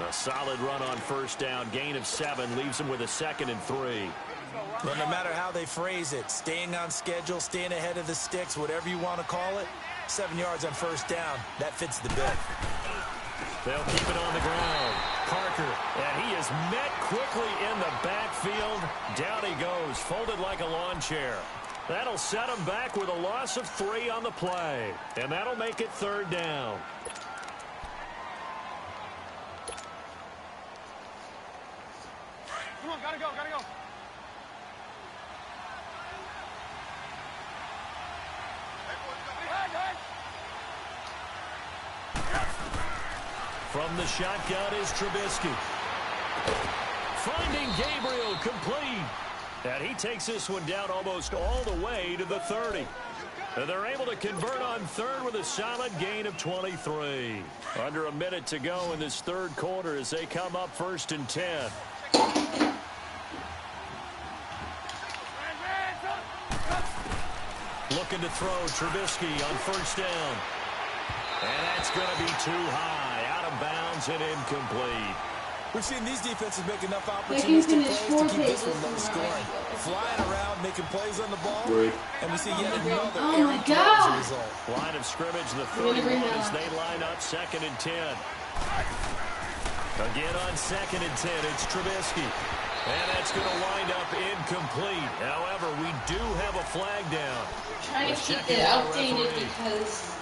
[SPEAKER 3] A solid run on 1st down. Gain of 7 leaves him with a 2nd and 3.
[SPEAKER 4] Well, no matter how they phrase it, staying on schedule, staying ahead of the sticks, whatever you want to call it, 7 yards on 1st down, that fits the bill.
[SPEAKER 3] They'll keep it on the ground. Parker, and he is met quickly in the backfield. Down he goes, folded like a lawn chair. That'll set him back with a loss of 3 on the play. And that'll make it 3rd down.
[SPEAKER 7] Come on, gotta go, gotta go.
[SPEAKER 3] From the shotgun is Trubisky. Finding Gabriel complete. And he takes this one down almost all the way to the 30. And they're able to convert on 3rd with a solid gain of 23. Under a minute to go in this 3rd quarter as they come up 1st and 10. Looking to throw Trubisky on 1st down. And that's going to be too high. Out of bounds and incomplete.
[SPEAKER 4] We've seen these defenses make enough opportunistic plays to keep this one low scoring. Flying around, making plays on the ball. And we see yet another errant throw as a result.
[SPEAKER 3] Line of scrimmage, the 31 as they line up 2nd and 10. Again on 2nd and 10, it's Trubisky. And that's going to wind up incomplete. However, we do have a flag down.
[SPEAKER 5] Trying to keep it outdated because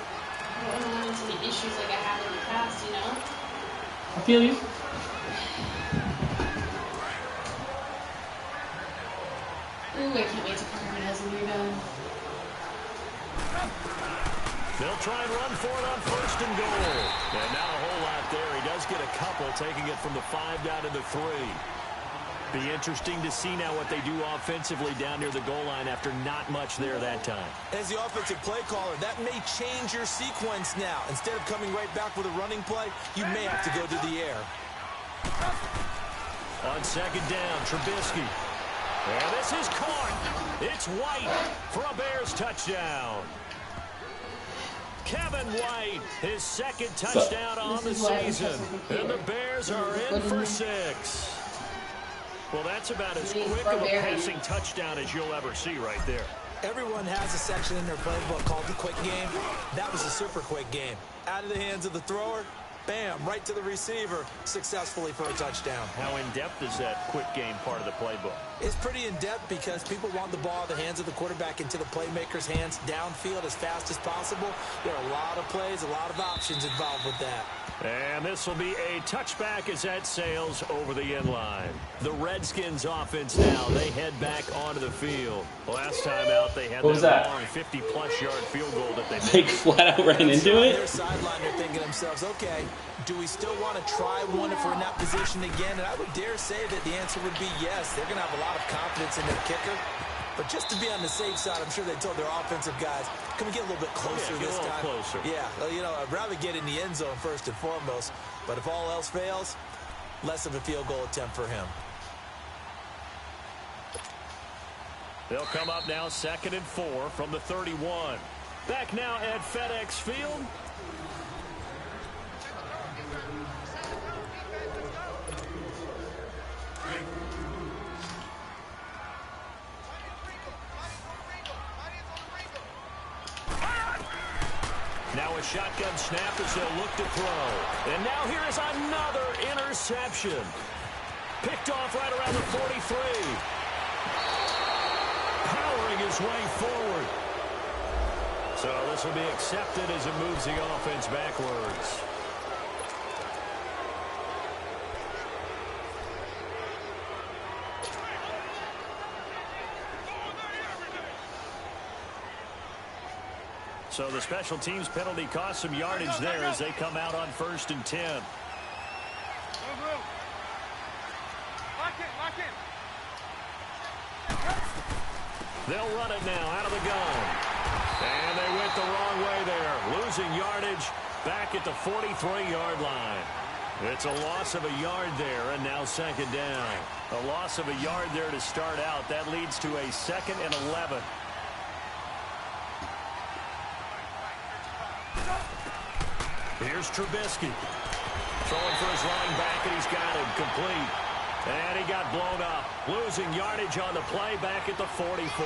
[SPEAKER 5] I don't want as many issues like I have in the past, you know?
[SPEAKER 7] I feel you.
[SPEAKER 5] Ooh, I can't wait to Parker has a rebound.
[SPEAKER 3] They'll try and run for it on 1st and goal. And not a whole lot there. He does get a couple, taking it from the 5 down to the 3. Be interesting to see now what they do offensively down near the goal line after not much there that time.
[SPEAKER 4] As the offensive play caller, that may change your sequence now. Instead of coming right back with a running play, you may have to go to the air.
[SPEAKER 3] On 2nd down, Trubisky. And this is caught. It's White for a Bears touchdown. Kevin White, his 2nd touchdown on the season. And the Bears are in for 6. Well, that's about as quick of a passing touchdown as you'll ever see right there.
[SPEAKER 4] Everyone has a section in their playbook called the quick game. That was a super quick game. Out of the hands of the thrower, bam, right to the receiver, successfully for a touchdown.
[SPEAKER 3] How in-depth is that quick game part of the playbook?
[SPEAKER 4] It's pretty in-depth because people want the ball out of the hands of the quarterback into the playmaker's hands downfield as fast as possible. There are a lot of plays, a lot of options involved with that.
[SPEAKER 3] And this will be a touchback as that sails over the end line. The Redskins offense now, they head back onto the field. Last time out, they had that long 50-plus yard field goal that they made.
[SPEAKER 6] Like flat out ran into it?
[SPEAKER 4] Their sideline, they're thinking to themselves, okay, do we still want to try one if we're in that position again? And I would dare say that the answer would be yes. They're going to have a lot of confidence in their kicker. But just to be on the safe side, I'm sure they told their offensive guys, can we get a little bit closer this time?
[SPEAKER 3] Closer.
[SPEAKER 4] Yeah, you know, I'd rather get in the end zone first and foremost. But if all else fails, less of a field goal attempt for him.
[SPEAKER 3] They'll come up now 2nd and 4 from the 31. Back now at FedEx Field. Now a shotgun snap as they'll look to throw. And now here is another interception. Picked off right around the 43. Powering his way forward. So this will be accepted as it moves the offense backwards. So the special teams penalty cost some yardage there as they come out on 1st and 10.
[SPEAKER 7] Lock in, lock in.
[SPEAKER 3] They'll run it now out of the gun. And they went the wrong way there, losing yardage back at the 43-yard line. It's a loss of a yard there, and now second down. A loss of a yard there to start out. That leads to a 2nd and 11. Here's Trubisky. Throwing for his running back, and he's got him complete. And he got blown up. Losing yardage on the play back at the 44.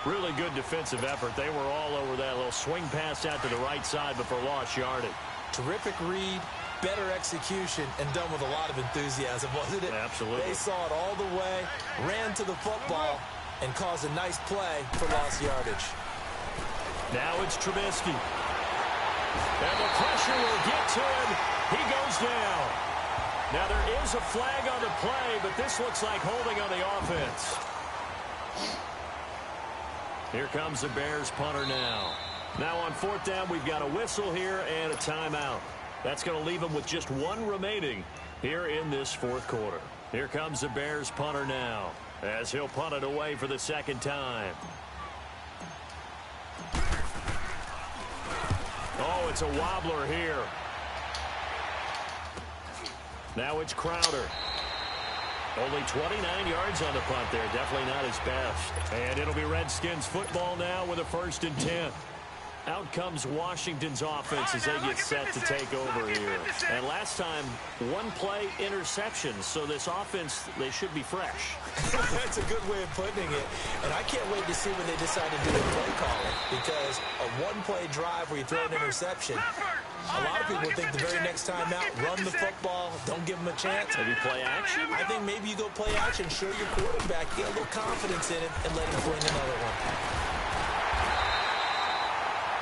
[SPEAKER 3] Really good defensive effort. They were all over that little swing pass out to the right side before lost yardage.
[SPEAKER 4] Terrific read, better execution, and done with a lot of enthusiasm, wasn't it?
[SPEAKER 3] Absolutely.
[SPEAKER 4] They saw it all the way, ran to the football, and caused a nice play for lost yardage.
[SPEAKER 3] Now it's Trubisky. And the pressure will get to him. He goes down. Now there is a flag on the play, but this looks like holding on the offense. Here comes the Bears punter now. Now on 4th down, we've got a whistle here and a timeout. That's going to leave them with just one remaining here in this 4th quarter. Here comes the Bears punter now as he'll punt it away for the 2nd time. Oh, it's a wobbler here. Now it's Crowder. Only 29 yards on the punt there. Definitely not his best. And it'll be Redskins football now with a 1st and 10. Out comes Washington's offense as they get set to take over here. And last time, 1-play interceptions. So this offense, they should be fresh.
[SPEAKER 4] That's a good way of putting it. And I can't wait to see when they decide to do a play calling. Because a 1-play drive where you throw an interception, a lot of people think the very next time out, run the football, don't give them a chance.
[SPEAKER 3] Maybe play action?
[SPEAKER 4] I think maybe you go play action, show your quarterback, get a little confidence in it, and let him bring another one.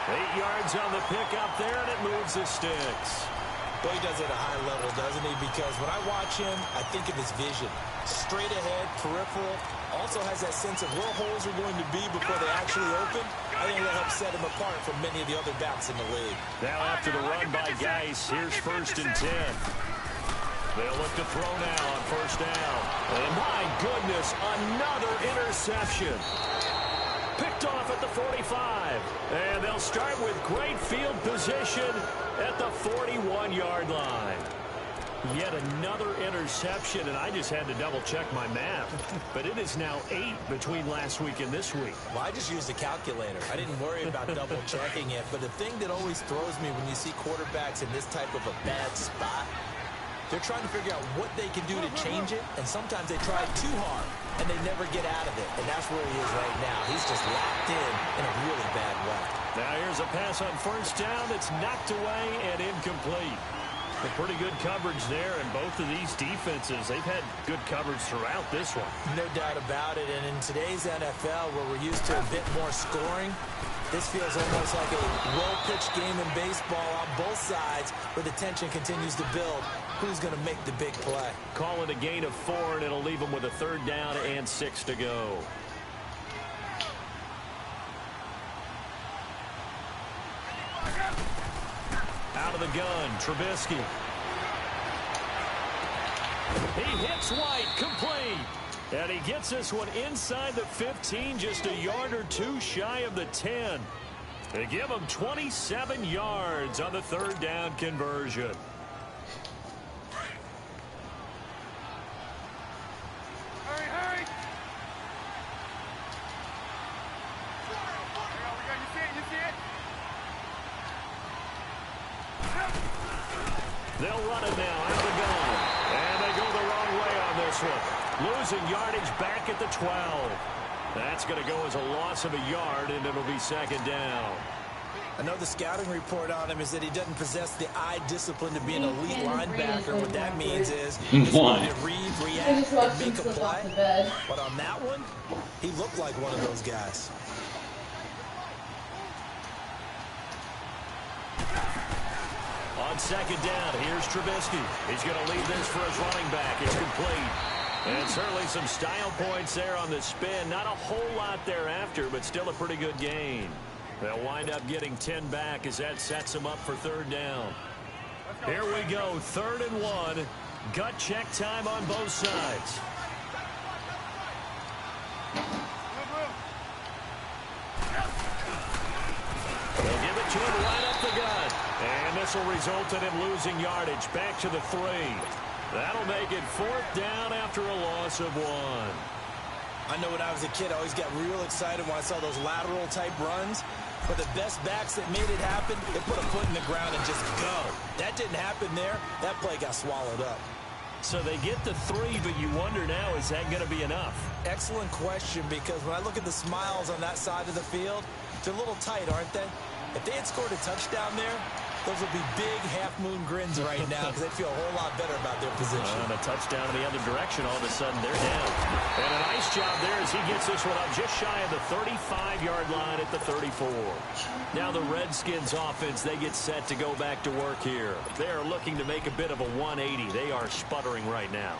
[SPEAKER 3] 8 yards on the pickup there, and it moves the sticks.
[SPEAKER 4] Well, he does it at a high level, doesn't he? Because when I watch him, I think of his vision. Straight ahead, peripheral, also has that sense of where holes are going to be before they actually open. I think that helps set him apart from many of the other backs in the league.
[SPEAKER 3] Now after the run by Geis, here's 1st and 10. They'll look to throw now on 1st down. And my goodness, another interception. Picked off at the 45. And they'll start with great field position at the 41-yard line. Yet another interception, and I just had to double-check my math. But it is now 8 between last week and this week.
[SPEAKER 4] Well, I just used a calculator. I didn't worry about double-checking it. But the thing that always throws me when you see quarterbacks in this type of a bad spot, they're trying to figure out what they can do to change it, and sometimes they try too hard, and they never get out of it. And that's where he is right now. He's just locked in a really bad way.
[SPEAKER 3] Now here's a pass on 1st down. It's knocked away and incomplete. But pretty good coverage there, and both of these defenses, they've had good coverage throughout this one.
[SPEAKER 4] No doubt about it, and in today's NFL, where we're used to a bit more scoring, this feels almost like a well-pitched game in baseball on both sides, where the tension continues to build. Who's going to make the big play?
[SPEAKER 3] Call it a gain of 4, and it'll leave them with a 3rd down and 6 to go. Out of the gun, Trubisky. He hits White, complete. And he gets this one inside the 15, just a yard or 2 shy of the 10. They give him 27 yards on the 3rd down conversion.
[SPEAKER 7] Hurry! You see it?
[SPEAKER 3] They'll run it now out of the gun. And they go the wrong way on this one. Losing yardage back at the 12. That's going to go as a loss of a yard, and it'll be 2nd down.
[SPEAKER 4] I know the scouting report on him is that he doesn't possess the eye discipline to be an elite linebacker. What that means is he's going to read, react, and make a play. But on that one, he looked like one of those guys.
[SPEAKER 3] On 2nd down, here's Trubisky. He's going to leave this for his running back. It's complete. And certainly some style points there on the spin. Not a whole lot thereafter, but still a pretty good gain. They'll wind up getting 10 back as that sets them up for 3rd down. Here we go, 3rd and 1. Gut check time on both sides. to him right up the gut. And this will result in him losing yardage. Back to the 3. That'll make it 4th down after a loss of 1.
[SPEAKER 4] I know when I was a kid, I always got real excited when I saw those lateral-type runs. But the best backs that made it happen, they put a foot in the ground and just go. That didn't happen there. That play got swallowed up.
[SPEAKER 3] So they get the 3, but you wonder now, is that going to be enough?
[SPEAKER 4] Excellent question, because when I look at the smiles on that side of the field, they're a little tight, aren't they? If they had scored a touchdown there, those would be big half-moon grins right now because they'd feel a whole lot better about their position.
[SPEAKER 3] And a touchdown in the other direction, all of a sudden they're down. And a nice job there as he gets this one up just shy of the 35-yard line at the 34. Now the Redskins offense, they get set to go back to work here. They are looking to make a bit of a 180. They are sputtering right now.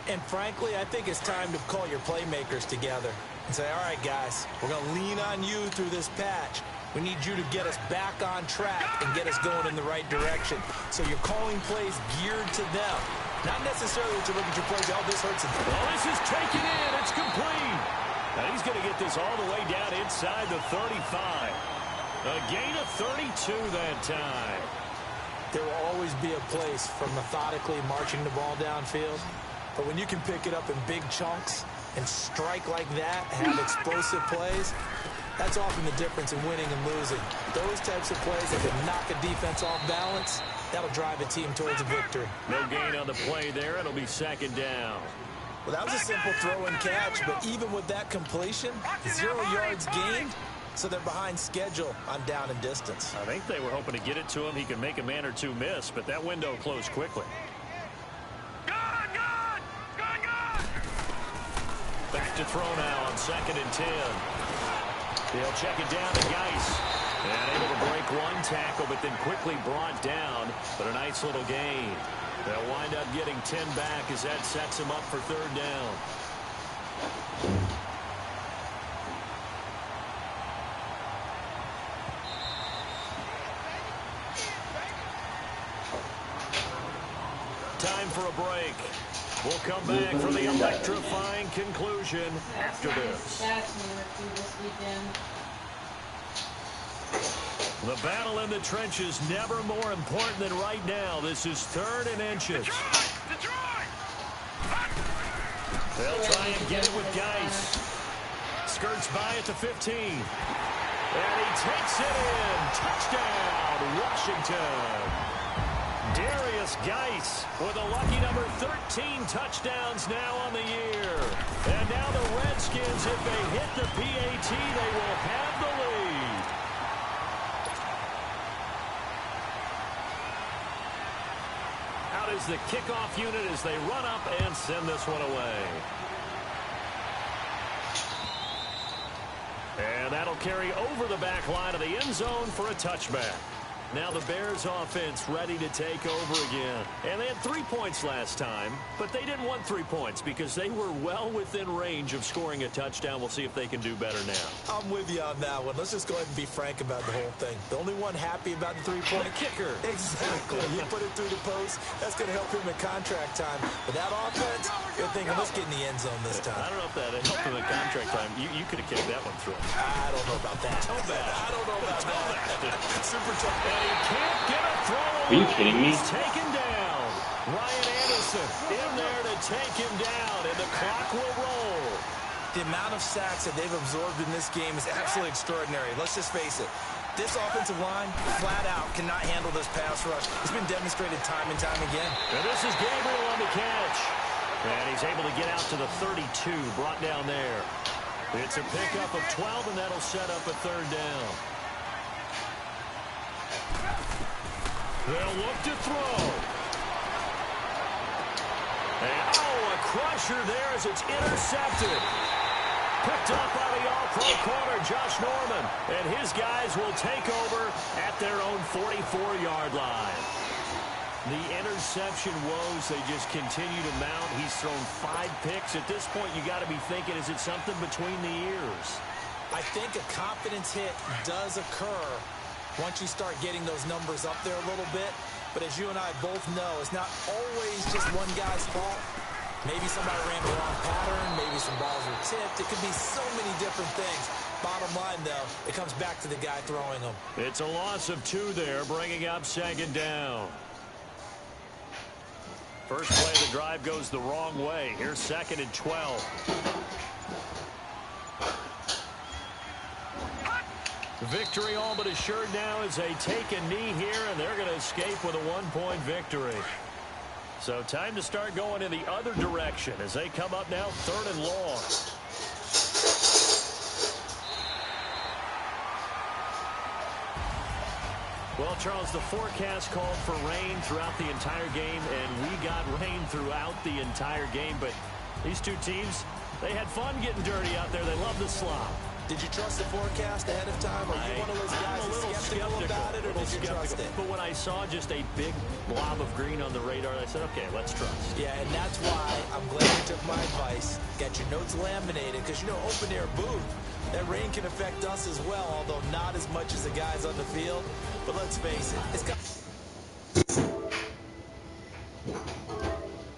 [SPEAKER 4] And frankly, I think it's time to call your playmakers together and say, all right, guys, we're going to lean on you through this patch. We need you to get us back on track and get us going in the right direction. So you're calling plays geared to them. Not necessarily to look at your plays, oh, this hurts.
[SPEAKER 3] Well, this is taken in. It's complete. Now he's going to get this all the way down inside the 35. A gain of 32 that time.
[SPEAKER 4] There will always be a place for methodically marching the ball downfield. But when you can pick it up in big chunks and strike like that, have explosive plays, that's often the difference in winning and losing. Those types of plays that can knock a defense off balance, that'll drive a team towards a victory.
[SPEAKER 3] No gain on the play there. It'll be 2nd down.
[SPEAKER 4] Well, that was a simple throw and catch, but even with that completion, 0 yards gained, so they're behind schedule on down and distance.
[SPEAKER 3] I think they were hoping to get it to him. He can make a man or two miss, but that window closed quickly. Back to throw now on 2nd and 10. They'll check it down to Geis. And able to break one tackle, but then quickly brought down. But a nice little gain. They'll wind up getting 10 back as that sets them up for 3rd down. Time for a break. We'll come back for the electrifying conclusion after this. The battle in the trenches never more important than right now. This is 3rd and inches. They'll try and get it with Geis. Skirts by at the 15. And he takes it in. Touchdown, Washington. Darius Geis with a lucky number 13 touchdowns now on the year. And now the Redskins, if they hit the PAT, they will have the lead. Out is the kickoff unit as they run up and send this one away. And that'll carry over the back line of the end zone for a touchback. Now the Bears offense ready to take over again. And they had 3 points last time, but they didn't want 3 points because they were well within range of scoring a touchdown. We'll see if they can do better now.
[SPEAKER 4] I'm with you on that one. Let's just go ahead and be frank about the whole thing. The only one happy about the 3-point
[SPEAKER 3] kicker.
[SPEAKER 4] Exactly. You put it through the post. That's going to help him at contract time. But that offense, you're thinking, let's get in the end zone this time.
[SPEAKER 3] I don't know if that helped him at contract time. You could have kicked that one through.
[SPEAKER 4] I don't know about that. I don't know about that. Super tough.
[SPEAKER 3] And he can't get a throw.
[SPEAKER 6] Are you kidding me?
[SPEAKER 3] He's taken down. Ryan Anderson in there to take him down, and the clock will roll.
[SPEAKER 4] The amount of sacks that they've absorbed in this game is absolutely extraordinary. Let's just face it. This offensive line, flat out, cannot handle this pass rush. It's been demonstrated time and time again.
[SPEAKER 3] And this is Gabriel on the catch. And he's able to get out to the 32, brought down there. It's a pickup of 12, and that'll set up a 3rd down. They'll look to throw. And, a crusher there as it's intercepted. Picked up by the all-pro corner, Josh Norman. And his guys will take over at their own 44-yard line. The interception woes, they just continue to mount. He's thrown 5 picks. At this point, you got to be thinking, is it something between the ears?
[SPEAKER 4] I think a confidence hit does occur once you start getting those numbers up there a little bit. But as you and I both know, it's not always just one guy's fault. Maybe somebody ran the wrong pattern. Maybe some balls were tipped. It could be so many different things. Bottom line, though, it comes back to the guy throwing them.
[SPEAKER 3] It's a loss of 2 there, bringing up 2nd down. First play of the drive goes the wrong way. Here's 2nd and 12. Victory all but assured now as they take a knee here, and they're going to escape with a 1-point victory. So time to start going in the other direction as they come up now 3rd and long. Well, Charles, the forecast called for rain throughout the entire game, and we got rain throughout the entire game. But these two teams, they had fun getting dirty out there. They love the slop.
[SPEAKER 4] Did you trust the forecast ahead of time? Are you one of those guys that's skeptical about it, or did you trust it?
[SPEAKER 3] But when I saw just a big blob of green on the radar, I said, okay, let's trust.
[SPEAKER 4] Yeah, and that's why I'm glad you took my advice. Got your notes laminated, because, you know, open-air booth, that rain can affect us as well, although not as much as the guys on the field. But let's face it, it's got...